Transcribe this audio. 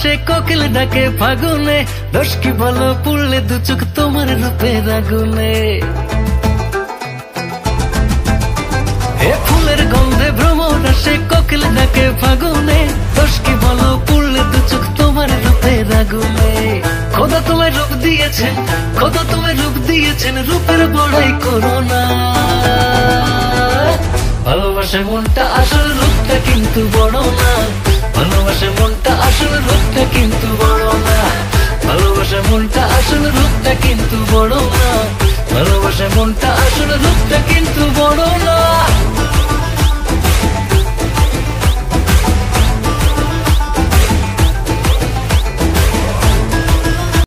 সে কোকিল ডাকে ফাগুনে, দোষ কি বলো পুড়লে দু চোখ তোমার রূপের আগুনে। এ ফুলের গন্ধে ভ্রমর আসে কোকিল ডাকে ফাগুনে, দোষ কি বলো পুড়লে দু চোখ তোমার রূপের আগুনে। খোদা তোমায় রূপ দিয়েছেন, খোদা তোমায় রূপ দিয়েছেন, রূপের বড়াই করো না। ভালোবাসে মনটা আসল রূপটা কিন্তু বড় না, ভালোবাসে মনটা আসল রূপটা কিন্তু বড় না। ভালোবাসে মনটা আসল রূপটা কিন্তু বড় না, ভালোবাসে মনটা আসল রূপটা কিন্তু বড় না।